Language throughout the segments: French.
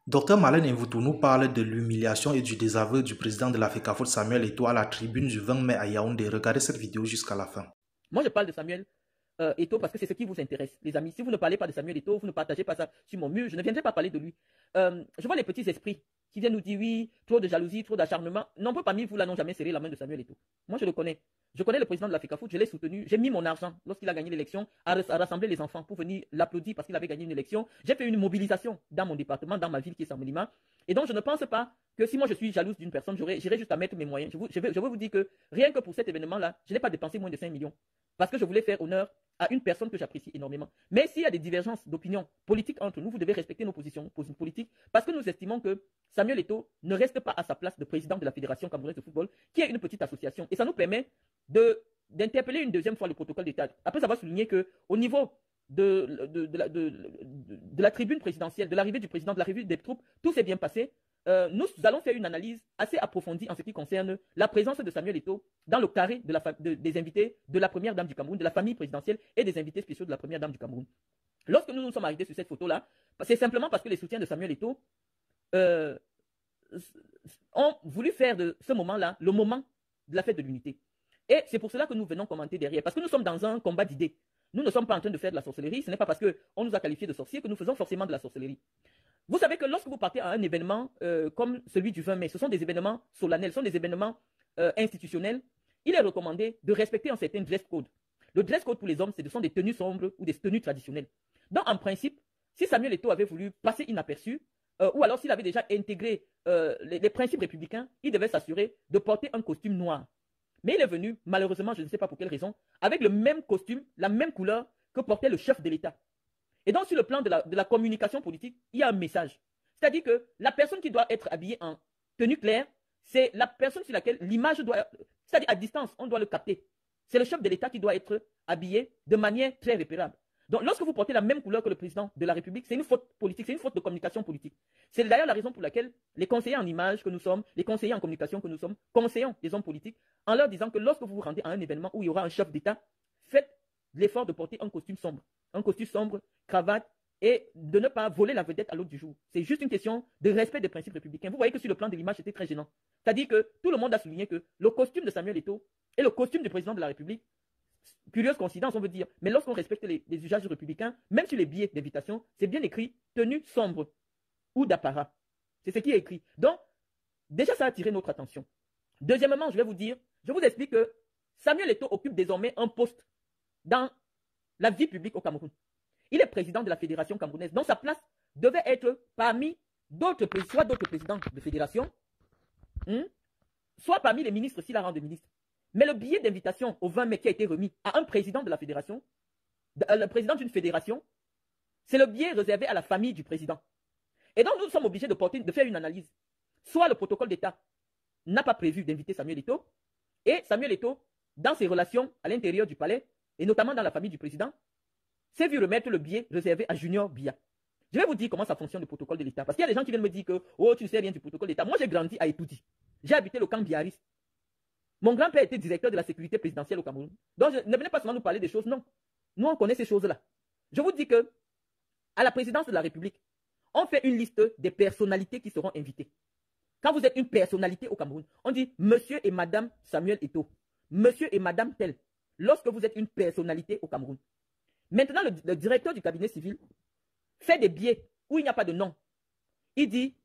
Docteur Malène Mvoutou nous parle de l'humiliation et du désaveu du président de la FECAFOOT Samuel Eto'o à la tribune du 20 mai à Yaoundé. Regardez cette vidéo jusqu'à la fin. Moi, je parle de Samuel Eto'o parce que c'est ce qui vous intéresse, les amis. Si vous ne parlez pas de Samuel Eto'o, vous ne partagez pas ça sur mon mur, je ne viendrai pas parler de lui. Je vois les petits esprits qui viennent nous dire oui, trop de jalousie, trop d'acharnement. Nombreux parmi vous là n'ont jamais serré la main de Samuel Eto'o. Moi, je le connais. Je connais le président de la FECAFOOT, je l'ai soutenu. J'ai mis mon argent lorsqu'il a gagné l'élection à rassembler les enfants pour venir l'applaudir parce qu'il avait gagné une élection. J'ai fait une mobilisation dans mon département, dans ma ville qui est Saint-Melima. Et donc, je ne pense pas que si moi je suis jalouse d'une personne, j'irai juste à mettre mes moyens. Je vais vous dire que rien que pour cet événement-là, je n'ai pas dépensé moins de 5 millions. Parce que je voulais faire honneur à une personne que j'apprécie énormément. Mais s'il y a des divergences d'opinion politique entre nous, vous devez respecter nos positions politiques parce que nous estimons que Samuel Eto'o ne reste pas à sa place de président de la Fédération camerounaise de football, qui est une petite association. Et ça nous permet d'interpeller une deuxième fois le protocole d'État. Après avoir souligné qu'au niveau de la tribune présidentielle, de l'arrivée du président, de l'arrivée des troupes, tout s'est bien passé. Nous allons faire une analyse assez approfondie en ce qui concerne la présence de Samuel Eto'o dans le carré des invités de la première dame du Cameroun, de la famille présidentielle et des invités spéciaux de la première dame du Cameroun. Lorsque nous nous sommes arrêtés sur cette photo-là, c'est simplement parce que les soutiens de Samuel Eto'o ont voulu faire de ce moment-là le moment de la fête de l'unité. Et c'est pour cela que nous venons commenter derrière, parce que nous sommes dans un combat d'idées. Nous ne sommes pas en train de faire de la sorcellerie, ce n'est pas parce qu'on nous a qualifiés de sorciers que nous faisons forcément de la sorcellerie. Vous savez que lorsque vous partez à un événement comme celui du 20 mai, ce sont des événements solennels, ce sont des événements institutionnels, il est recommandé de respecter un certain dress code. Le dress code pour les hommes, ce sont des tenues sombres ou des tenues traditionnelles. Donc, en principe, si Samuel Eto'o avait voulu passer inaperçu, ou alors s'il avait déjà intégré les principes républicains, il devait s'assurer de porter un costume noir. Mais il est venu, malheureusement, je ne sais pas pour quelle raison, avec le même costume, la même couleur que portait le chef de l'État. Et donc, sur le plan de la communication politique, il y a un message. C'est-à-dire que la personne qui doit être habillée en tenue claire, c'est la personne sur laquelle l'image doit... C'est-à-dire à distance, on doit le capter. C'est le chef de l'État qui doit être habillé de manière très repérable. Donc, lorsque vous portez la même couleur que le président de la République, c'est une faute politique, c'est une faute de communication politique. C'est d'ailleurs la raison pour laquelle les conseillers en images que nous sommes, les conseillers en communication que nous sommes, conseillons les hommes politiques en leur disant que lorsque vous vous rendez à un événement où il y aura un chef d'État, faites l'effort de porter un costume sombre, cravate, et de ne pas voler la vedette à l'autre du jour. C'est juste une question de respect des principes républicains. Vous voyez que sur le plan de l'image, c'était très gênant. C'est-à-dire que tout le monde a souligné que le costume de Samuel Eto'o et le costume du président de la République, curieuse coïncidence, on veut dire, mais lorsqu'on respecte les usages républicains, même sur les billets d'invitation, c'est bien écrit tenue sombre ou d'apparat. C'est ce qui est écrit. Donc, déjà, ça a attiré notre attention. Deuxièmement, je vais vous dire, je vous explique que Samuel Eto'o occupe désormais un poste dans la vie publique au Cameroun. Il est président de la fédération camerounaise, donc sa place devait être parmi d'autres présidents de fédération, soit parmi les ministres s'il a rang de ministre. Mais le billet d'invitation au 20 mai qui a été remis à un président de la fédération, le président d'une fédération, c'est le billet réservé à la famille du président. Et donc nous sommes obligés de faire une analyse. Soit le protocole d'État n'a pas prévu d'inviter Samuel Eto'o, et Samuel Eto'o, dans ses relations à l'intérieur du palais, et notamment dans la famille du président, s'est vu remettre le billet réservé à Junior Biya. Je vais vous dire comment ça fonctionne le protocole de l'État. Parce qu'il y a des gens qui viennent me dire que oh, tu ne sais rien du protocole d'État. Moi, j'ai grandi à Etoudi. J'ai habité le camp Biaris. Mon grand-père était directeur de la sécurité présidentielle au Cameroun. Donc, ne venez pas seulement nous parler des choses, non. Nous, on connaît ces choses-là. Je vous dis que, à la présidence de la République, on fait une liste des personnalités qui seront invitées. Quand vous êtes une personnalité au Cameroun, on dit monsieur et madame Samuel Eto'o, monsieur et madame tel. Lorsque vous êtes une personnalité au Cameroun. Maintenant, le directeur du cabinet civil fait des billets où il n'y a pas de nom. Il dit,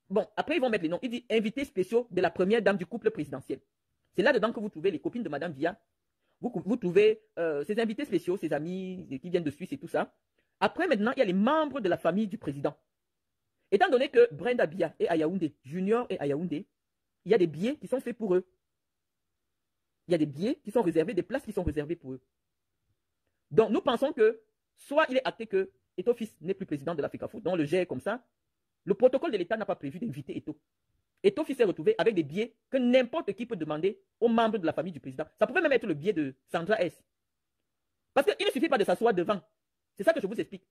bon, après ils vont mettre les noms. Il dit, invités spéciaux de la première dame du couple présidentiel. C'est là-dedans que vous trouvez les copines de Madame Villa. Vous trouvez ses invités spéciaux, ses amis qui viennent de Suisse et tout ça. Après, maintenant, il y a les membres de la famille du président. Étant donné que Brenda Biya est à Yaoundé, Junior est à Yaoundé, il y a des billets qui sont faits pour eux. Il y a des billets qui sont réservés, des places qui sont réservées pour eux. Donc, nous pensons que soit il est acté que Eto'o fils n'est plus président de la FECAFOOT, donc on le gère comme ça. Le protocole de l'État n'a pas prévu d'inviter Eto'o. Eto'o fils s'est retrouvé avec des billets que n'importe qui peut demander aux membres de la famille du président. Ça pouvait même être le billet de Sandra S. Parce qu'il ne suffit pas de s'asseoir devant. C'est ça que je vous explique.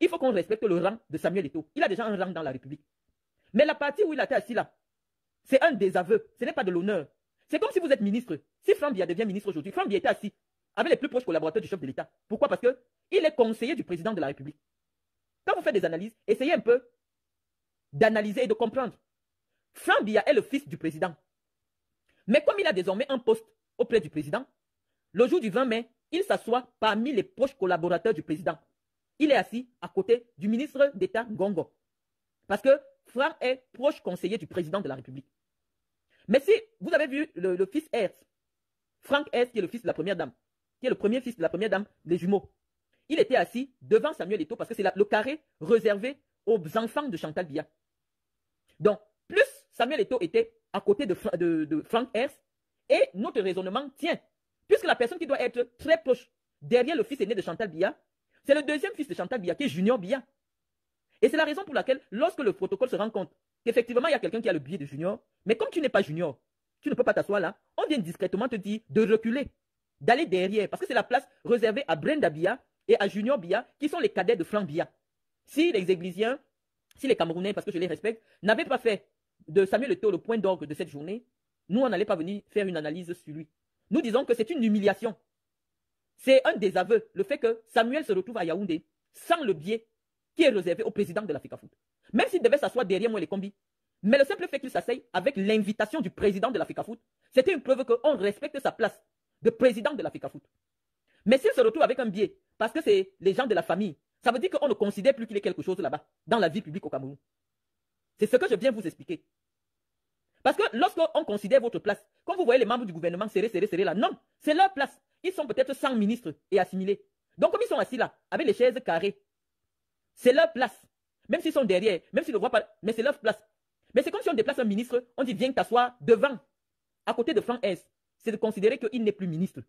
Il faut qu'on respecte le rang de Samuel Eto'o. Il a déjà un rang dans la République. Mais la partie où il a été assis là, c'est un désaveu. Ce n'est pas de l'honneur. C'est comme si vous êtes ministre. Si Franck Biya devient ministre aujourd'hui, Franck Biya était assis avec les plus proches collaborateurs du chef de l'État. Pourquoi? Parce qu'il est conseiller du président de la République. Quand vous faites des analyses, essayez un peu d'analyser et de comprendre. Franck Biya est le fils du président. Mais comme il a désormais un poste auprès du président, le jour du 20 mai, il s'assoit parmi les proches collaborateurs du président. Il est assis à côté du ministre d'État Ngongo. Parce que Franck est proche conseiller du président de la République. Mais si vous avez vu le fils Hers, Franck Hers, qui est le fils de la première dame, qui est le premier fils de la première dame, les jumeaux, il était assis devant Samuel Eto'o parce que c'est le carré réservé aux enfants de Chantal Biya. Donc, plus Samuel Eto'o était à côté de Franck Hers, et notre raisonnement tient. Puisque la personne qui doit être très proche derrière le fils aîné de Chantal Biya, c'est le deuxième fils de Chantal Biya, qui est Junior Biya. Et c'est la raison pour laquelle, lorsque le protocole se rend compte qu'effectivement, il y a quelqu'un qui a le billet de Junior, mais comme tu n'es pas Junior, tu ne peux pas t'asseoir là, on vient discrètement te dire de reculer, d'aller derrière, parce que c'est la place réservée à Brenda Biya et à Junior Biya, qui sont les cadets de Franck Biya. Si les Églisiens, si les Camerounais, parce que je les respecte, n'avaient pas fait de Samuel Eto'o le point d'orgue de cette journée, nous, on n'allait pas venir faire une analyse sur lui. Nous disons que c'est une humiliation. C'est un désaveu, le fait que Samuel se retrouve à Yaoundé sans le billet qui est réservé au président de la FECAFOOT. Même s'il devait s'asseoir derrière moi les combis. Mais le simple fait qu'il s'asseye avec l'invitation du président de la FECAFOOT, c'était une preuve qu'on respecte sa place de président de la FECAFOOT. Mais s'il se retrouve avec un billet, parce que c'est les gens de la famille, ça veut dire qu'on ne considère plus qu'il est quelque chose là-bas, dans la vie publique au Cameroun. C'est ce que je viens vous expliquer. Parce que lorsqu'on considère votre place, quand vous voyez les membres du gouvernement serrés là, non, c'est leur place. Ils sont peut-être 100 ministres et assimilés. Donc comme ils sont assis là, avec les chaises carrées, c'est leur place. Même s'ils sont derrière, même s'ils ne voient pas, mais c'est leur place. Mais c'est comme si on déplace un ministre, on dit viens t'asseoir devant, à côté de Franck S. C'est de considérer qu'il n'est plus ministre.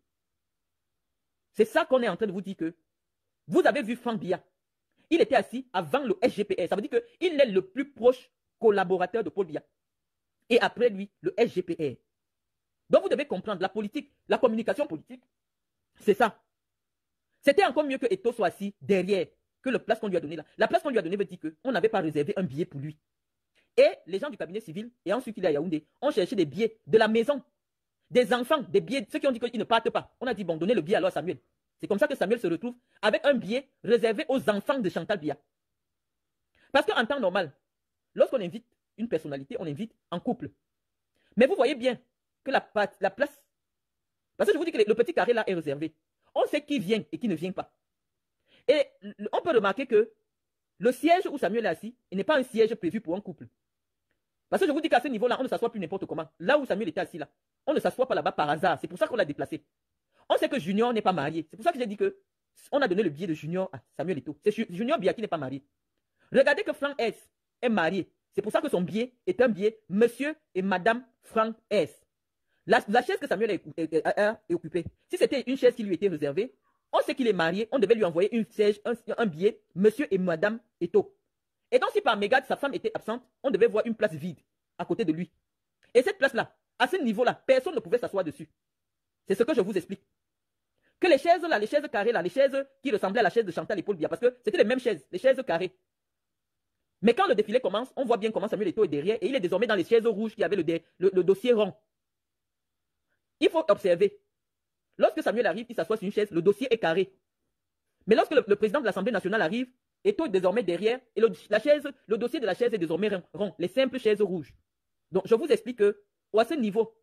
C'est ça qu'on est en train de vous dire que vous avez vu Franck Biya. Il était assis avant le SGPR. Ça veut dire qu'il est le plus proche collaborateur de Paul Biya. Et après lui, le SGPR. Donc vous devez comprendre, la politique, la communication politique, c'est ça. C'était encore mieux que Eto'o soit assis derrière que la place qu'on lui a donnée là. La place qu'on lui a donnée veut dire qu'on n'avait pas réservé un billet pour lui. Et les gens du cabinet civil, et ensuite qu'il est à Yaoundé, ont cherché des billets de la maison, des enfants, des billets, ceux qui ont dit qu'ils ne partent pas. On a dit, bon, donnez le billet alors à Samuel. C'est comme ça que Samuel se retrouve avec un billet réservé aux enfants de Chantal Biya. Parce qu'en temps normal, lorsqu'on invite une personnalité, on invite en couple. Mais vous voyez bien que la place, parce que je vous dis que le petit carré là est réservé. On sait qui vient et qui ne vient pas. Et on peut remarquer que le siège où Samuel est assis n'est pas un siège prévu pour un couple. Parce que je vous dis qu'à ce niveau-là, on ne s'assoit plus n'importe comment. Là où Samuel était assis là, on ne s'assoit pas là-bas par hasard. C'est pour ça qu'on l'a déplacé. On sait que Junior n'est pas marié. C'est pour ça que j'ai dit qu'on a donné le billet de Junior à Samuel Eto'o. C'est Junior Biya qui n'est pas marié. Regardez que Franck S est marié. C'est pour ça que son billet est un billet Monsieur et Madame Franck S. La chaise que Samuel a occupée, si c'était une chaise qui lui était réservée, on sait qu'il est marié, on devait lui envoyer une siège, un billet Monsieur et Madame Eto'o. Et donc si par mégarde sa femme était absente, on devait voir une place vide à côté de lui. Et cette place-là, à ce niveau-là, personne ne pouvait s'asseoir dessus. C'est ce que je vous explique. Que les chaises là, les chaises carrées là, les chaises qui ressemblaient à la chaise de Chantal et Paul Biya, parce que c'était les mêmes chaises, les chaises carrées. Mais quand le défilé commence, on voit bien comment Samuel Eto'o est derrière et il est désormais dans les chaises rouges qui avaient le dossier rond. Il faut observer. Lorsque Samuel arrive, il s'assoit sur une chaise, le dossier est carré. Mais lorsque le président de l'Assemblée nationale arrive, Eto'o est désormais derrière et le dossier de la chaise est désormais rond, les simples chaises rouges. Donc je vous explique que, à ce niveau,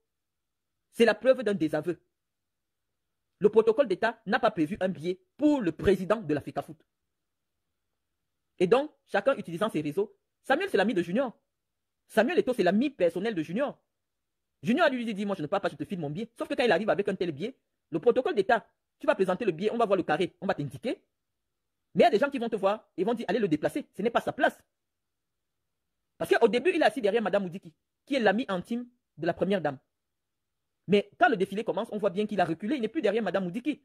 c'est la preuve d'un désaveu. Le protocole d'État n'a pas prévu un billet pour le président de la FECAFOOT. Et donc, chacun utilisant ses réseaux, Samuel c'est l'ami de Junior. Samuel Eto'o c'est l'ami personnel de Junior. Junior lui dit, moi je ne pars pas, je te file mon billet. Sauf que quand il arrive avec un tel billet, le protocole d'État, tu vas présenter le billet, on va voir le carré, on va t'indiquer. Mais il y a des gens qui vont te voir et vont dire, allez le déplacer, ce n'est pas sa place. Parce qu'au début, il est assis derrière Mme Moudiki, qui est l'ami intime de la première dame. Mais quand le défilé commence, on voit bien qu'il a reculé, il n'est plus derrière Mme Moudiki.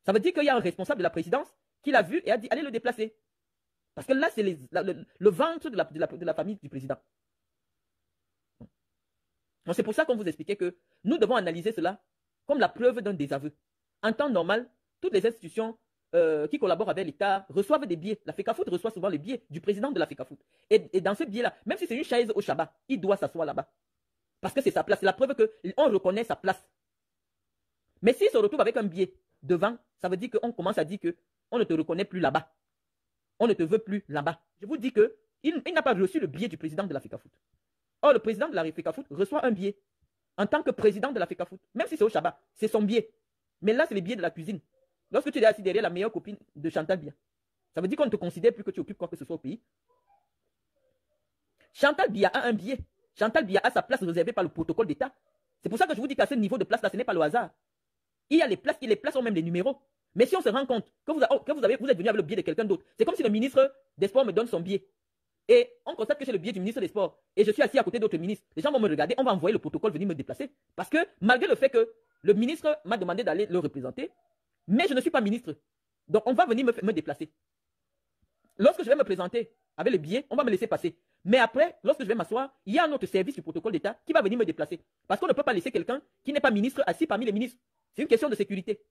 Ça veut dire qu'il y a un responsable de la présidence qui l'a vu et a dit, allez le déplacer. Parce que là, c'est le ventre de la famille du président. C'est pour ça qu'on vous expliquait que nous devons analyser cela comme la preuve d'un désaveu. En temps normal, toutes les institutions qui collaborent avec l'État reçoivent des billets. La FECAFOOT reçoit souvent les billets du président de la FECAFOOT. Et dans ce billet-là, même si c'est une chaise au Shabbat, il doit s'asseoir là-bas. Parce que c'est sa place. C'est la preuve qu'on reconnaît sa place. Mais s'il se retrouve avec un billet devant, ça veut dire qu'on commence à dire qu'on ne te reconnaît plus là-bas. On ne te veut plus là-bas. Je vous dis qu'il il n'a pas reçu le billet du président de la FECAFOOT. Or, le président de la FECAFOOT reçoit un billet en tant que président de la FECAFOOT. Même si c'est au Shabbat, c'est son billet. Mais là, c'est le billet de la cuisine. Lorsque tu es assis derrière la meilleure copine de Chantal Biya, ça veut dire qu'on ne te considère plus que tu occupes quoi que ce soit au pays. Chantal Biya a un billet. Chantal Biya a sa place réservée par le protocole d'État. C'est pour ça que je vous dis qu'à ce niveau de place-là, ce n'est pas le hasard. Il y a les places, et les places ont même les numéros. Mais si on se rend compte que vous êtes venu avec le billet de quelqu'un d'autre, c'est comme si le ministre des Sports me donne son billet. Et on constate que j'ai le billet du ministre des Sports. Et je suis assis à côté d'autres ministres. Les gens vont me regarder, on va envoyer le protocole venir me déplacer. Parce que malgré le fait que le ministre m'a demandé d'aller le représenter, mais je ne suis pas ministre. Donc on va venir me déplacer. Lorsque je vais me présenter avec le billet, on va me laisser passer. Mais après, lorsque je vais m'asseoir, il y a un autre service du protocole d'État qui va venir me déplacer. Parce qu'on ne peut pas laisser quelqu'un qui n'est pas ministre assis parmi les ministres. C'est une question de sécurité.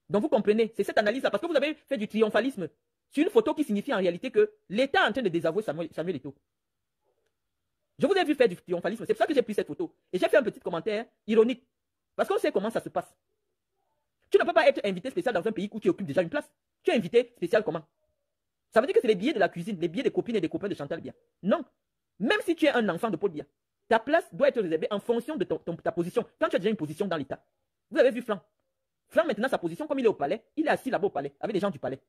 Donc vous comprenez, c'est cette analyse-là. Parce que vous avez fait du triomphalisme sur une photo qui signifie en réalité que l'État est en train de désavouer Samuel Eto'o. Je vous ai vu faire du triomphalisme. C'est pour ça que j'ai pris cette photo. Et j'ai fait un petit commentaire ironique. Parce qu'on sait comment ça se passe. Tu ne peux pas être invité spécial dans un pays où tu occupes déjà une place. Tu es invité spécial comment? Ça veut dire que c'est les billets de la cuisine, les billets des copines et des copains de Chantal Biya. Non. Même si tu es un enfant de Paul Biya, ta place doit être réservée en fonction de ta position. Quand tu as déjà une position dans l'État. Vous avez vu Franck. Franck, maintenant, sa position, comme il est au palais, il est assis là-bas au palais, avec les gens du palais.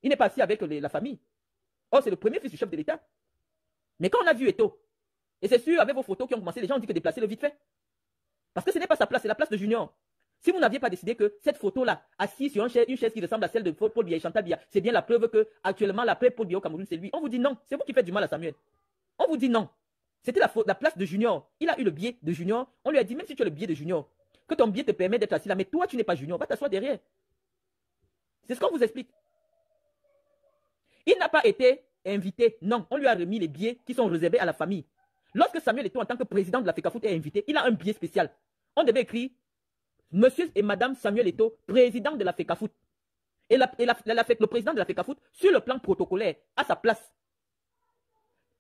Il n'est pas assis avec la famille. Or, c'est le premier fils du chef de l'État. Mais quand on a vu Eto'o, et c'est sûr, avec vos photos qui ont commencé, les gens ont dit que déplacer le vite fait. Parce que ce n'est pas sa place, c'est la place de Junior. Si vous n'aviez pas décidé que cette photo-là, assise sur une chaise qui ressemble à celle de Paul Biya et Chantal Biya, c'est bien la preuve que actuellement l'après Paul Biya au Cameroun, c'est lui. On vous dit non, c'est vous qui faites du mal à Samuel. On vous dit non. C'était la place de Junior. Il a eu le billet de Junior. On lui a dit, même si tu as le billet de Junior, que ton billet te permet d'être assis là, mais toi, tu n'es pas Junior, va t'asseoir derrière. C'est ce qu'on vous explique. Il n'a pas été invité, non. On lui a remis les billets qui sont réservés à la famille. Lorsque Samuel Eto'o, en tant que président de la FECAFOOT, est invité, il a un billet spécial. On devait écrire Monsieur et Madame Samuel Eto'o, président de la FECAFOOT. Et le président de la FECAFOOT, sur le plan protocolaire, a sa place.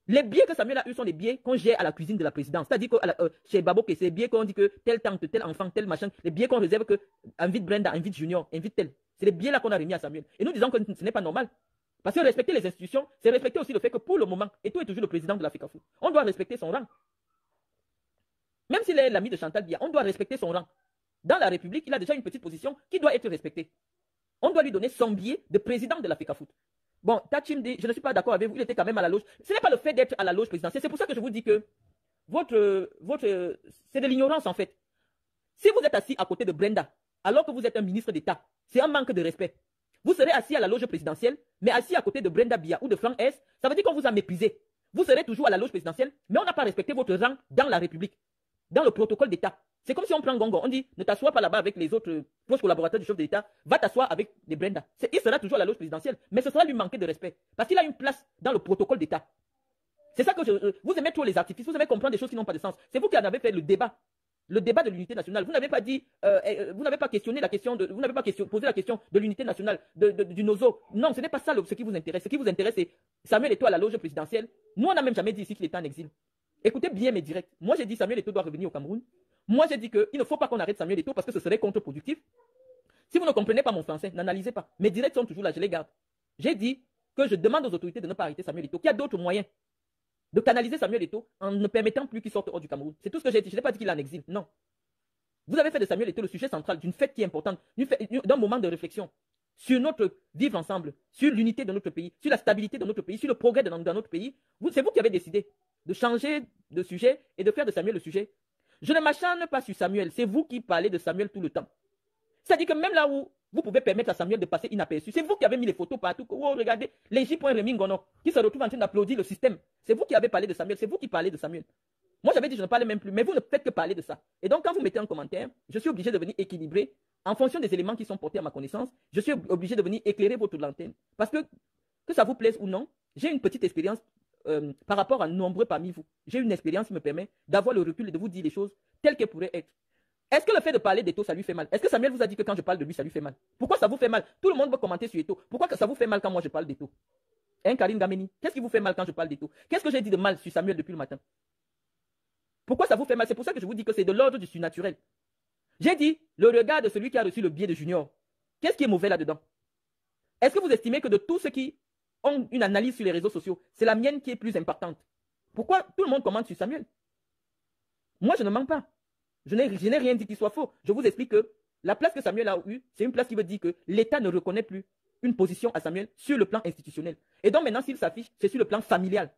Les billets que Samuel a eu sont des billets qu'on gère à la cuisine de la présidence. C'est-à-dire que chez Babo, c'est des billets qu'on dit que telle tante, tel enfant, tel machin, les billets qu'on réserve que invite Brenda, invite Junior, invite tel. C'est les billets là qu'on a remis à Samuel. Et nous disons que ce n'est pas normal. Parce que respecter les institutions, c'est respecter aussi le fait que pour le moment, Eto'o est toujours le président de la FECAFOOT. On doit respecter son rang. Même s'il est l'ami de Chantal Biya, on doit respecter son rang. Dans la République, il a déjà une petite position qui doit être respectée. On doit lui donner son billet de président de la FECAFOOT. Bon, Tachim dit, je ne suis pas d'accord avec vous, il était quand même à la loge. Ce n'est pas le fait d'être à la loge présidentielle, c'est pour ça que je vous dis que c'est de l'ignorance en fait. Si vous êtes assis à côté de Brenda, alors que vous êtes un ministre d'État, c'est un manque de respect. Vous serez assis à la loge présidentielle, mais assis à côté de Brenda Biya ou de Franck S, ça veut dire qu'on vous a méprisé. Vous serez toujours à la loge présidentielle, mais on n'a pas respecté votre rang dans la République, dans le protocole d'État. C'est comme si on prend Gongo, on dit ne t'assois pas là-bas avec les autres proches collaborateurs du chef de l'État, va t'asseoir avec des Brenda. Il sera toujours à la loge présidentielle, mais ce sera lui manquer de respect, parce qu'il a une place dans le protocole d'État. C'est ça que vous aimez trop les artifices, vous aimez comprendre des choses qui n'ont pas de sens. C'est vous qui en avez fait le débat de l'unité nationale. Vous n'avez pas dit, vous n'avez pas questionné la question vous n'avez pas posé la question de l'unité nationale, du NOZO. Non, ce n'est pas ça ce qui vous intéresse. Ce qui vous intéresse, c'est Samuel Eto'o à la loge présidentielle. Nous, on n'a même jamais dit ici qu'il était en exil. Écoutez bien mes directs. Moi, j'ai dit Samuel Eto'o doit revenir au Cameroun. Moi, j'ai dit qu'il ne faut pas qu'on arrête Samuel Eto'o parce que ce serait contre-productif. Si vous ne comprenez pas mon français, n'analysez pas. Mes directs sont toujours là, je les garde. J'ai dit que je demande aux autorités de ne pas arrêter Samuel Eto'o, qu'il y a d'autres moyens de canaliser Samuel Eto'o en ne permettant plus qu'il sorte hors du Cameroun. C'est tout ce que j'ai dit. Je n'ai pas dit qu'il est en exil. Non. Vous avez fait de Samuel Eto'o le sujet central d'une fête qui est importante, d'un moment de réflexion sur notre vivre ensemble, sur l'unité de notre pays, sur la stabilité de notre pays, sur le progrès dans notre pays. C'est vous qui avez décidé de changer de sujet et de faire de Samuel le sujet. Je ne m'acharne pas sur Samuel, c'est vous qui parlez de Samuel tout le temps. C'est-à-dire que même là où vous pouvez permettre à Samuel de passer inaperçu, c'est vous qui avez mis les photos partout. Oh, regardez, les J.Remingono qui se retrouvent en train d'applaudir le système. C'est vous qui avez parlé de Samuel, c'est vous qui parlez de Samuel. Moi, j'avais dit je ne parlais même plus, mais vous ne faites que parler de ça. Et donc, quand vous mettez un commentaire, je suis obligé de venir équilibrer en fonction des éléments qui sont portés à ma connaissance. Je suis obligé de venir éclairer votre lanterne. Parce que ça vous plaise ou non, j'ai une petite expérience par rapport à nombreux parmi vous. J'ai une expérience qui me permet d'avoir le recul et de vous dire les choses telles qu'elles pourraient être. Est-ce que le fait de parler d'Eto'o, ça lui fait mal? Est-ce que Samuel vous a dit que quand je parle de lui, ça lui fait mal? Pourquoi ça vous fait mal? Tout le monde va commenter sur Eto'o. Pourquoi ça vous fait mal quand moi je parle d'Eto'o? Hein, Karine Gameni? Qu'est-ce qui vous fait mal quand je parle d'Eto'o? Qu'est-ce que j'ai dit de mal sur Samuel depuis le matin? Pourquoi ça vous fait mal? C'est pour ça que je vous dis que c'est de l'ordre du surnaturel. J'ai dit le regard de celui qui a reçu le billet de Junior. Qu'est-ce qui est mauvais là-dedans? Est-ce que vous estimez que de tout ce qui ont une analyse sur les réseaux sociaux. C'est la mienne qui est plus importante. Pourquoi tout le monde commente sur Samuel? Moi, je ne mens pas. Je n'ai rien dit qui soit faux. Je vous explique que la place que Samuel a eue, c'est une place qui veut dire que l'État ne reconnaît plus une position à Samuel sur le plan institutionnel. Et donc maintenant, s'il s'affiche, c'est sur le plan familial.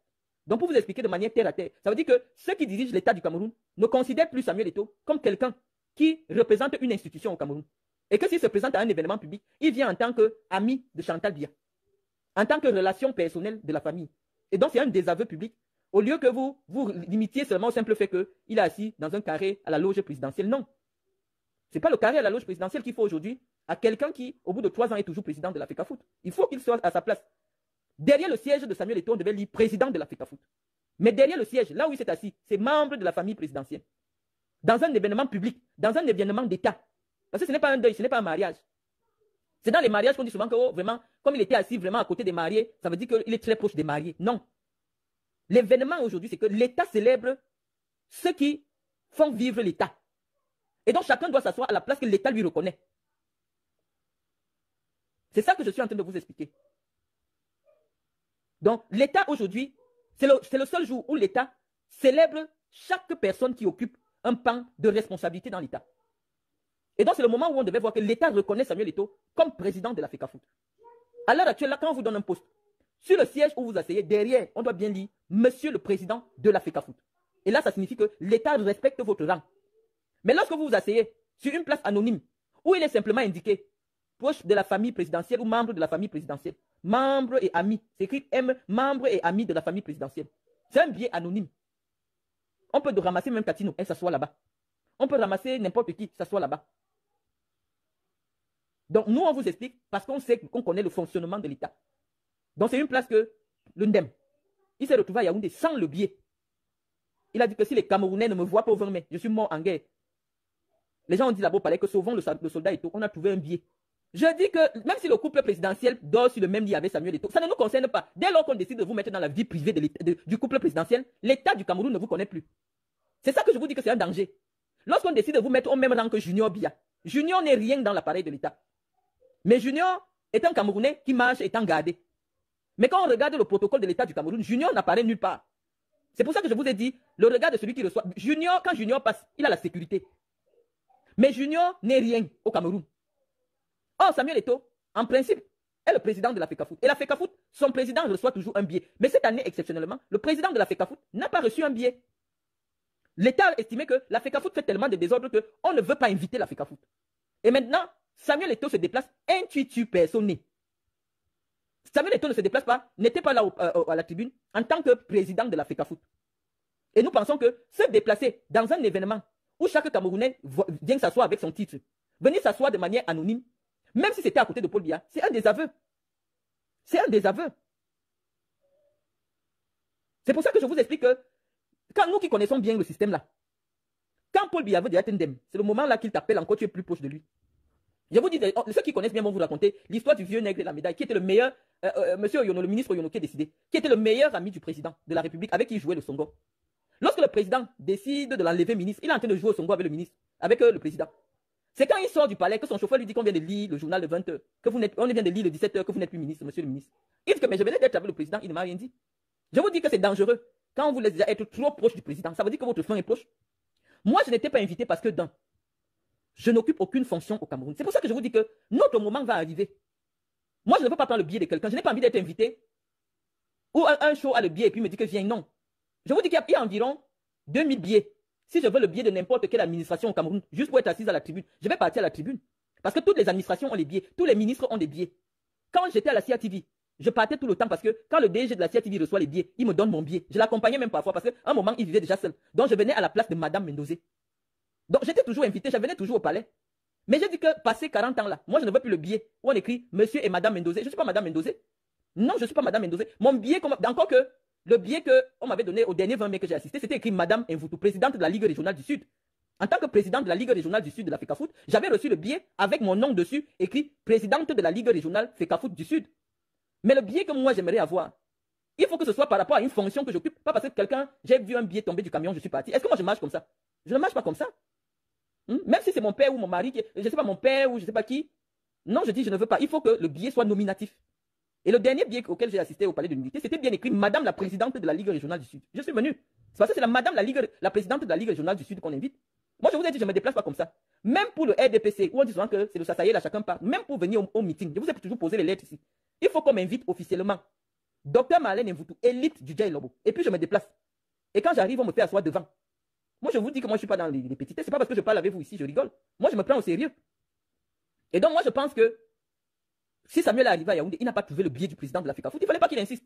Donc pour vous expliquer de manière terre à terre, ça veut dire que ceux qui dirigent l'État du Cameroun ne considèrent plus Samuel Eto'o comme quelqu'un qui représente une institution au Cameroun. Et que s'il se présente à un événement public, il vient en tant qu'ami de Chantal Biya, en tant que relation personnelle de la famille. Et donc c'est un désaveu public. Au lieu que vous limitiez seulement au simple fait qu'il est assis dans un carré à la loge présidentielle. Non. Ce n'est pas le carré à la loge présidentielle qu'il faut aujourd'hui à quelqu'un qui, au bout de 3 ans, est toujours président de la FECAFOOT. Il faut qu'il soit à sa place. Derrière le siège de Samuel Eto'o, on devait lire président de la FECAFOOT. Mais derrière le siège, là où il s'est assis, c'est membre de la famille présidentielle. Dans un événement public, dans un événement d'État. Parce que ce n'est pas un deuil, ce n'est pas un mariage. C'est dans les mariages qu'on dit souvent que, oh, vraiment, comme il était assis vraiment à côté des mariés, ça veut dire qu'il est très proche des mariés. Non. L'événement aujourd'hui, c'est que l'État célèbre ceux qui font vivre l'État. Et donc, chacun doit s'asseoir à la place que l'État lui reconnaît. C'est ça que je suis en train de vous expliquer. Donc, l'État aujourd'hui, c'est le seul jour où l'État célèbre chaque personne qui occupe un pan de responsabilité dans l'État. Et donc, c'est le moment où on devait voir que l'État reconnaît Samuel Eto'o comme président de la FECAFOOT. À l'heure actuelle, là, quand on vous donne un poste, sur le siège où vous asseyez, derrière, on doit bien lire Monsieur le Président de la FECAFOOT. Et là, ça signifie que l'État respecte votre rang. Mais lorsque vous vous asseyez sur une place anonyme, où il est simplement indiqué proche de la famille présidentielle ou membre de la famille présidentielle, membre et ami, c'est écrit M, membre et ami de la famille présidentielle. C'est un billet anonyme. On peut ramasser même Katino, elle s'assoit là-bas. On peut ramasser n'importe qui, s'assoit là-bas. Donc nous, on vous explique parce qu'on sait qu'on connaît le fonctionnement de l'État. Donc c'est une place que le Ndem, il s'est retrouvé à Yaoundé sans le billet. Il a dit que si les Camerounais ne me voient pas au 20 mai, je suis mort en guerre. Les gens ont dit là-bas au palais que sauvons le soldat Eto'o, on a trouvé un billet. Je dis que même si le couple présidentiel dort sur le même lit avec Samuel Eto'o, ça ne nous concerne pas. Dès lors qu'on décide de vous mettre dans la vie privée du couple présidentiel, l'État du Cameroun ne vous connaît plus. C'est ça que je vous dis que c'est un danger. Lorsqu'on décide de vous mettre au même rang que Junior Biya, Junior n'est rien dans l'appareil de l'État. Mais Junior est un Camerounais qui marche étant gardé. Mais quand on regarde le protocole de l'État du Cameroun, Junior n'apparaît nulle part. C'est pour ça que je vous ai dit, le regard de celui qui reçoit. Junior, quand Junior passe, il a la sécurité. Mais Junior n'est rien au Cameroun. Or, Samuel Eto'o, en principe, est le président de la FECAFOOT. Et la FECAFOOT, son président reçoit toujours un billet. Mais cette année, exceptionnellement, le président de la FECAFOOT n'a pas reçu un billet. L'État a estimé que la FECAFOOT fait tellement de désordre qu'on ne veut pas inviter la FECAFOOT. Et maintenant, Samuel Eto'o se déplace intuitu personné. Samuel Eto'o ne se déplace pas, n'était pas là à la tribune en tant que président de la FECAFOOT. Et nous pensons que se déplacer dans un événement où chaque Camerounais vient s'asseoir avec son titre, venir s'asseoir de manière anonyme, même si c'était à côté de Paul Biya, c'est un désaveu. C'est un désaveu. C'est pour ça que je vous explique que quand nous qui connaissons bien le système là, quand Paul Biya veut dire Tendem, c'est le moment là qu'il t'appelle encore, tu es plus proche de lui. Je vous dis, ceux qui connaissent bien vont vous raconter l'histoire du vieux nègre de la médaille, qui était le meilleur, monsieur Oyono, le ministre Oyono qui est décidé, qui était le meilleur ami du président de la République avec qui il jouait le songo. Lorsque le président décide de l'enlever ministre, il est en train de jouer au songo avec le ministre, avec le président. C'est quand il sort du palais que son chauffeur lui dit qu'on vient de lire le journal de 20h, qu'on vient de lire le 17h, que vous n'êtes plus ministre, monsieur le ministre. Il dit que mais je venais d'être avec le président, il ne m'a rien dit. Je vous dis que c'est dangereux. Quand on vous laisse être trop proche du président, ça veut dire que votre fin est proche. Moi, je n'étais pas invité parce que je n'occupe aucune fonction au Cameroun. C'est pour ça que je vous dis que notre moment va arriver. Moi, je ne veux pas prendre le billet de quelqu'un. Je n'ai pas envie d'être invité. Ou un show a le billet et puis me dit que viens. Non. Je vous dis qu'il y a environ 2000 billets. Si je veux le billet de n'importe quelle administration au Cameroun, juste pour être assise à la tribune, je vais partir à la tribune. Parce que toutes les administrations ont les billets. Tous les ministres ont des billets. Quand j'étais à la CIATV, je partais tout le temps parce que quand le DG de la CIATV reçoit les billets, il me donne mon billet. Je l'accompagnais même parfois parce qu'à un moment, il vivait déjà seul. Donc, je venais à la place de Madame Mendozé. Donc, j'étais toujours invité, je venais toujours au palais. Mais j'ai dit que, passé 40 ans là, moi, je ne veux plus le billet où on écrit Monsieur et Madame Mendozé. Je ne suis pas Madame Mendozé. Non, je ne suis pas Madame Mendozé. Mon billet, encore que le billet qu'on m'avait donné au dernier 20 mai que j'ai assisté, c'était écrit Madame Mvoutou, présidente de la Ligue régionale du Sud. En tant que présidente de la Ligue régionale du Sud de la FECAFOOT, j'avais reçu le billet avec mon nom dessus, écrit présidente de la Ligue régionale FECAFOOT du Sud. Mais le billet que moi, j'aimerais avoir, il faut que ce soit par rapport à une fonction que j'occupe, pas parce que quelqu'un, j'ai vu un billet tomber du camion, je suis parti. Est-ce que moi, je marche comme ça? Je ne marche pas comme ça. Même si c'est mon père ou mon mari, je ne sais pas mon père ou je ne sais pas qui. Non, je dis je ne veux pas. Il faut que le billet soit nominatif. Et le dernier billet auquel j'ai assisté au Palais de l'Unité, c'était bien écrit Madame la présidente de la Ligue régionale du Sud. Je suis venu. C'est parce que c'est la présidente de la Ligue régionale du Sud qu'on invite. Moi, je vous ai dit, je ne me déplace pas comme ça. Même pour le RDPC, où on dit souvent que c'est le Sassaïe, là, chacun part. Même pour venir au meeting, je vous ai toujours posé les lettres ici. Il faut qu'on m'invite officiellement. Docteur Marlène Mvoutou, élite du Djay Lobo. Et puis je me déplace. Et quand j'arrive, on me fait asseoir devant. Moi, je vous dis que moi, je ne suis pas dans les petitesses. Ce n'est pas parce que je parle avec vous ici, je rigole. Moi, je me prends au sérieux. Et donc, moi, je pense que si Samuel est arrivé à Yaoundé, il n'a pas trouvé le billet du président de la FECAFOOT. Il ne fallait pas qu'il insiste.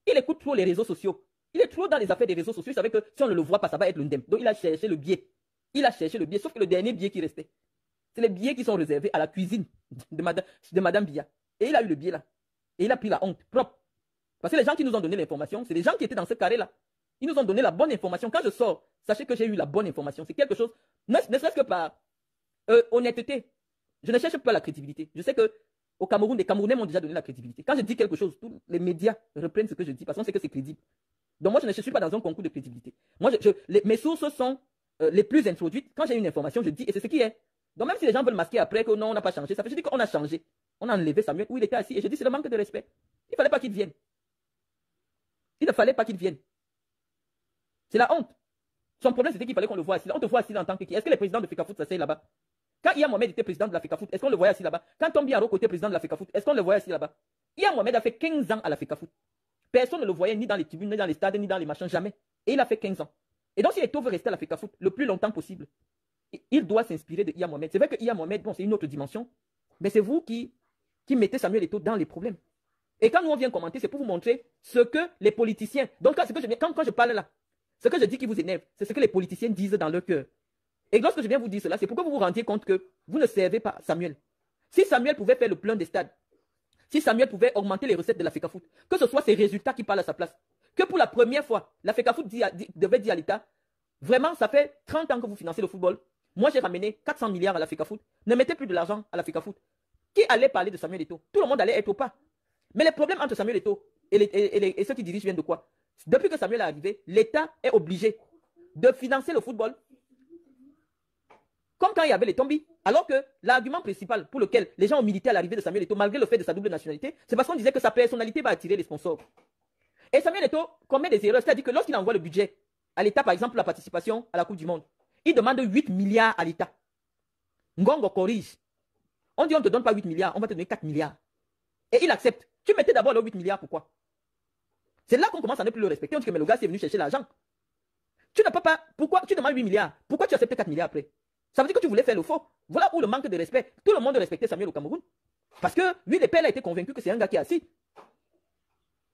Il écoute trop les réseaux sociaux. Il est trop dans les affaires des réseaux sociaux. Il savait que si on ne le voit pas, ça va être l'UNDEM. Donc, il a cherché le billet. Il a cherché le billet, sauf que le dernier billet qui restait, c'est les billets qui sont réservés à la cuisine de Madame Bia. Et il a eu le billet là. Et il a pris la honte propre. Parce que les gens qui nous ont donné l'information, c'est les gens qui étaient dans ce carré-là. Ils nous ont donné la bonne information. Quand je sors, sachez que j'ai eu la bonne information. C'est quelque chose, ne serait-ce que par honnêteté. Je ne cherche pas la crédibilité. Je sais que au Cameroun, les Camerounais m'ont déjà donné la crédibilité. Quand je dis quelque chose, tous les médias reprennent ce que je dis parce qu'on sait que c'est crédible. Donc moi, je ne suis pas dans un concours de crédibilité. Moi, mes sources sont les plus introduites. Quand j'ai une information, je dis, et c'est ce qui est. Donc même si les gens veulent masquer après que non, on n'a pas changé, ça fait, je dis qu'on a changé. On a enlevé Samuel où il était assis et je dis, c'est le manque de respect. Il ne fallait pas qu'il vienne. Il ne fallait pas qu'il vienne. C'est la honte. Son problème, c'était qu'il fallait qu'on le voie assis là. On te voit assis là en tant que qui? Est-ce que les présidents de FECAFOOT s'asseyent là-bas? Quand Iya Mohamed était président de la FECAFOOT, est-ce qu'on le voyait assis là-bas? Quand Tombi Aroko était président de la FECAFOOT, est-ce qu'on le voyait assis là-bas? Iya Mohamed a fait 15 ans à la FECAFOOT. Personne ne le voyait ni dans les tribunes, ni dans les stades, ni dans les machins, jamais. Et il a fait 15 ans. Et donc, si Eto'o veut rester à la FECAFOOT le plus longtemps possible, il doit s'inspirer de Iya Mohamed. C'est vrai que Iya Mohamed, bon, c'est une autre dimension, mais c'est vous qui mettez Samuel Eto'o dans les problèmes. Et quand nous on vient commenter, c'est pour vous montrer ce que les politiciens. Donc, quand je parle là, ce que je dis qui vous énerve, c'est ce que les politiciens disent dans leur cœur. Et lorsque je viens vous dire cela, c'est pour que vous vous rendiez compte que vous ne servez pas Samuel. Si Samuel pouvait faire le plein des stades, si Samuel pouvait augmenter les recettes de la FECAFOOT, que ce soit ses résultats qui parlent à sa place, que pour la première fois, la FECAFOOT devait dire à l'État, vraiment, ça fait 30 ans que vous financez le football. Moi, j'ai ramené 400 milliards à la FECAFOOT. Ne mettez plus de l'argent à la FECAFOOT. Qui allait parler de Samuel Eto'o? Tout le monde allait être au pas. Mais les problèmes entre Samuel Eto'o et ceux qui dirigent viennent de quoi? Depuis que Samuel est arrivé, l'État est obligé de financer le football comme quand il y avait les Tombi. Alors que l'argument principal pour lequel les gens ont milité à l'arrivée de Samuel Eto'o, malgré le fait de sa double nationalité, c'est parce qu'on disait que sa personnalité va attirer les sponsors. Et Samuel Eto'o commet des erreurs, c'est-à-dire que lorsqu'il envoie le budget à l'État, par exemple, la participation à la Coupe du Monde, il demande 8 milliards à l'État. Ngongo corrige. On dit on ne te donne pas 8 milliards, on va te donner 4 milliards. Et il accepte. Tu mettais d'abord les 8 milliards, pourquoi? C'est là qu'on commence à ne plus le respecter. On dit que mais le gars, c'est venu chercher l'argent. Tu ne peux pas. Pourquoi tu demandes 8 milliards? Pourquoi tu acceptes 4 milliards après? Ça veut dire que tu voulais faire le faux. Voilà où le manque de respect. Tout le monde respectait Samuel au Cameroun. Parce que lui, les pères a été convaincu que c'est un gars qui est assis.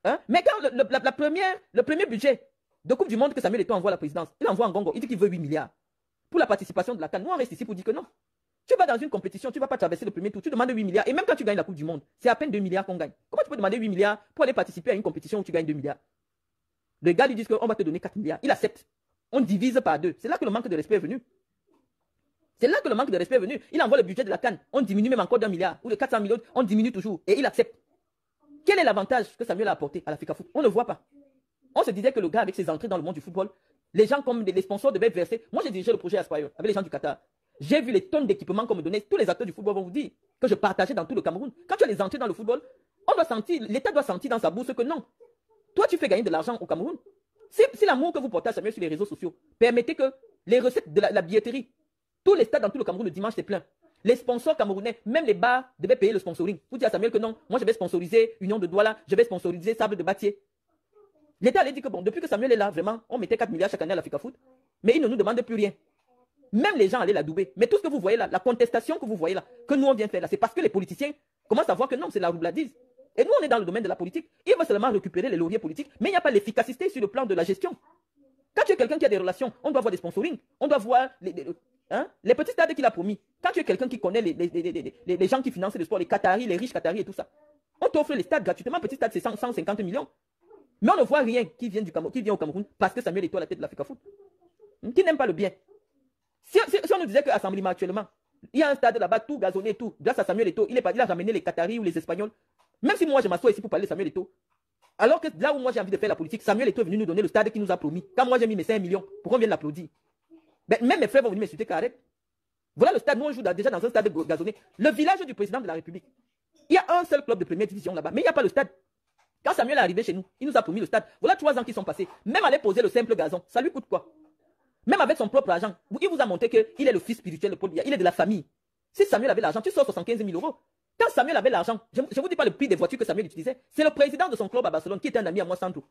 Hein? Mais quand le premier budget de Coupe du Monde que Samuel Eto'o envoie à la présidence, il envoie en Ngongo, il dit qu'il veut 8 milliards. Pour la participation de la CAN, nous on reste ici pour dire que non. Tu vas dans une compétition, tu ne vas pas traverser le premier tour, tu demandes 8 milliards. Et même quand tu gagnes la Coupe du Monde, c'est à peine 2 milliards qu'on gagne. Comment tu peux demander 8 milliards pour aller participer à une compétition où tu gagnes 2 milliards? Les gars lui disent qu'on va te donner 4 milliards. Il accepte. On divise par 2. C'est là que le manque de respect est venu. C'est là que le manque de respect est venu. Il envoie le budget de la CAN. On diminue même encore d'1 milliard. Ou de 400 millions, on diminue toujours. Et il accepte. Quel est l'avantage que Samuel a apporté à la FECAFOOT? On ne le voit pas. On se disait que le gars, avec ses entrées dans le monde du football, les gens comme les sponsors devaient verser. Moi, j'ai dirigé le projet Aspire avec les gens du Qatar. J'ai vu les tonnes d'équipements qu'on me donnait. Tous les acteurs du football vont vous dire que je partageais dans tout le Cameroun. Quand tu as les entrées dans le football, on doit sentir, l'État doit sentir dans sa bourse que non. Toi, tu fais gagner de l'argent au Cameroun. Si l'amour que vous portez à Samuel sur les réseaux sociaux permettez que les recettes de la billetterie, tous les stades dans tout le Cameroun le dimanche, c'est plein. Les sponsors camerounais, même les bars, devaient payer le sponsoring. Vous dites à Samuel que non, moi je vais sponsoriser Union de Douala, je vais sponsoriser Sable de Batier. L'État allait dire que bon, depuis que Samuel est là, vraiment, on mettait 4 milliards chaque année à la FECAFOOT, mais il ne nous demande plus rien. Même les gens allaient la douber. Mais tout ce que vous voyez là, la contestation que vous voyez là, que nous on vient faire là, c'est parce que les politiciens commencent à voir que non, c'est la roubladise. Et nous on est dans le domaine de la politique. Il veut seulement récupérer les lauriers politiques, mais il n'y a pas l'efficacité sur le plan de la gestion. Quand tu es quelqu'un qui a des relations, on doit voir des sponsorings, on doit voir les petits stades qu'il a promis. Quand tu es quelqu'un qui connaît les gens qui financent le sport, les Qataris, les riches Qataris et tout ça, on t'offre les stades gratuitement. Petit stade, c'est 150 millions. Mais on ne voit rien qui vient au Cameroun parce que Samuel Eto'o à la tête de la FECAFOOT. Qui n'aime pas le bien. Si on nous disait qu'à Assemblement actuellement, il y a un stade là-bas, tout gazonné et tout, grâce à Samuel Eto'o, il a ramené les Qataris ou les Espagnols. Même si moi je m'assois ici pour parler de Samuel Eto'o, alors que là où moi j'ai envie de faire la politique, Samuel Eto'o est venu nous donner le stade qu'il nous a promis. Quand moi j'ai mis mes 5 millions, pourquoi on vient l'applaudir? Ben, même mes frères vont venir m'insulter qu'arrête. Voilà le stade, nous on joue déjà dans un stade gazonné. Le village du président de la République. Il y a un seul club de première division là-bas, mais il n'y a pas le stade. Quand Samuel est arrivé chez nous, il nous a promis le stade. Voilà 3 ans qui sont passés. Même aller poser le simple gazon, ça lui coûte quoi? Même avec son propre argent, il vous a montré qu'il est le fils spirituel de Paul Biya, il est de la famille. Si Samuel avait l'argent, tu sors 75 000 euros. Quand Samuel avait l'argent, je ne vous dis pas le prix des voitures que Samuel utilisait, c'est le président de son club à Barcelone, qui était un ami à moi, Sandro,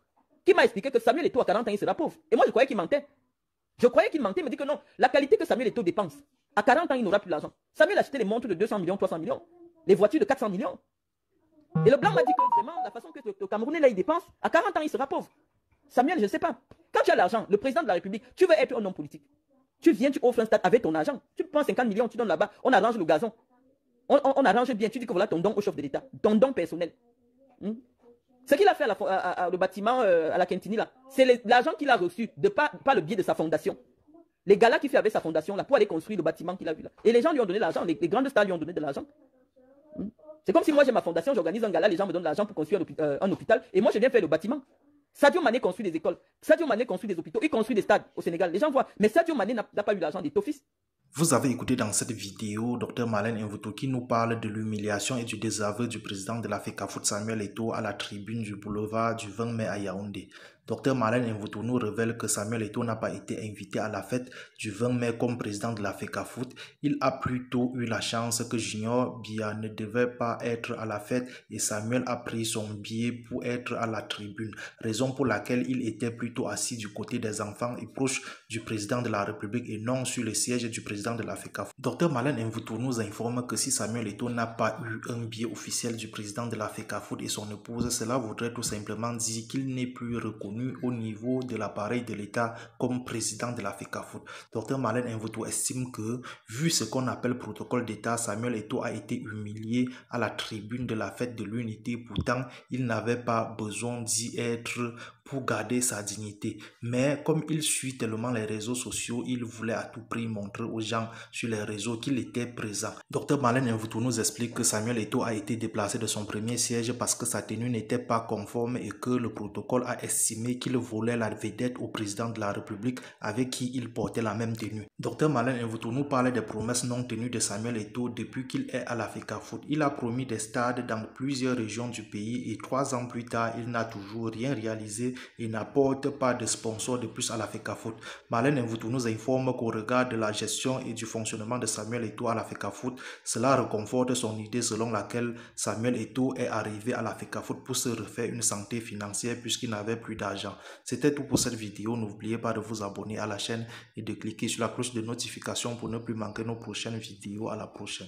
qui m'a expliqué que Samuel Eto'o à 40 ans, il sera pauvre. Et moi, je croyais qu'il mentait. Je croyais qu'il mentait, il me dit que non, la qualité que Samuel Eto'o dépense, à 40 ans, il n'aura plus l'argent. Samuel achetait les montres de 200 millions, 300 millions, les voitures de 400 millions. Et le blanc m'a dit que vraiment, la façon que le Camerounais là, il dépense, à 40 ans, il sera pauvre. Samuel, je ne sais pas. Quand tu as l'argent, le président de la République, tu veux être un homme politique. Tu viens, tu offres un stade avec ton argent. Tu prends 50 millions, tu donnes là-bas, on arrange le gazon. On arrange bien, tu dis que voilà ton don au chef de l'État, ton don personnel. Ce qu'il a fait le bâtiment à la Quintini, là, c'est l'argent qu'il a reçu, pas le biais de sa fondation. Les galas qu'il fait avec sa fondation, là, pour aller construire le bâtiment qu'il a vu là. Et les gens lui ont donné l'argent, les grandes stars lui ont donné de l'argent. C'est comme si moi j'ai ma fondation, j'organise un gala, les gens me donnent l'argent pour construire un hôpital, et moi je viens faire le bâtiment. Sadio Mané construit des écoles, Sadio Mané construit des hôpitaux, il construit des stades au Sénégal. Les gens voient, mais Sadio Mané n'a pas eu l'argent des Tofis. Vous avez écouté dans cette vidéo Dr Marlène Mvuto qui nous parle de l'humiliation et du désaveu du président de la FECAFOOT Samuel Eto'o à la tribune du boulevard du 20 mai à Yaoundé. Dr Marlène Mvuto nous révèle que Samuel Eto'o n'a pas été invité à la fête du 20 mai comme président de la FECAFOOT. Il a plutôt eu la chance que Junior Biya ne devait pas être à la fête et Samuel a pris son billet pour être à la tribune, raison pour laquelle il était plutôt assis du côté des enfants et proche du président de la République et non sur le siège du président de la FECAFOOT. Dr Marlène Mvuto nous informe que si Samuel Eto'o n'a pas eu un billet officiel du président de la FECAFOOT et son épouse, cela voudrait tout simplement dire qu'il n'est plus reconnu au niveau de l'appareil de l'État comme président de la FECAFOOT. Dr Marlène Mvuto estime que, vu ce qu'on appelle protocole d'État, Samuel Eto'o a été humilié à la tribune de la fête de l'unité. Pourtant, il n'avait pas besoin d'y être pour garder sa dignité. Mais comme il suit tellement les réseaux sociaux, il voulait à tout prix montrer aux gens sur les réseaux qu'il était présent. Dr Marlène Mvuto nous explique que Samuel Eto'o a été déplacé de son premier siège parce que sa tenue n'était pas conforme et que le protocole a estimé qu'il volait la vedette au président de la République avec qui il portait la même tenue. Dr Marlène Mvuto nous parle des promesses non tenues de Samuel Eto'o depuis qu'il est à la FECAFOOT. Il a promis des stades dans plusieurs régions du pays et 3 ans plus tard, il n'a toujours rien réalisé et n'apporte pas de sponsor de plus à la FECAFOOT. Marlène Mvuto nous informe qu'au regard de la gestion et du fonctionnement de Samuel Eto'o à la FECAFOOT, cela reconforte son idée selon laquelle Samuel Eto'o est arrivé à la FECAFOOT pour se refaire une santé financière puisqu'il n'avait plus d'argent. C'était tout pour cette vidéo. N'oubliez pas de vous abonner à la chaîne et de cliquer sur la cloche de notification pour ne plus manquer nos prochaines vidéos. À la prochaine.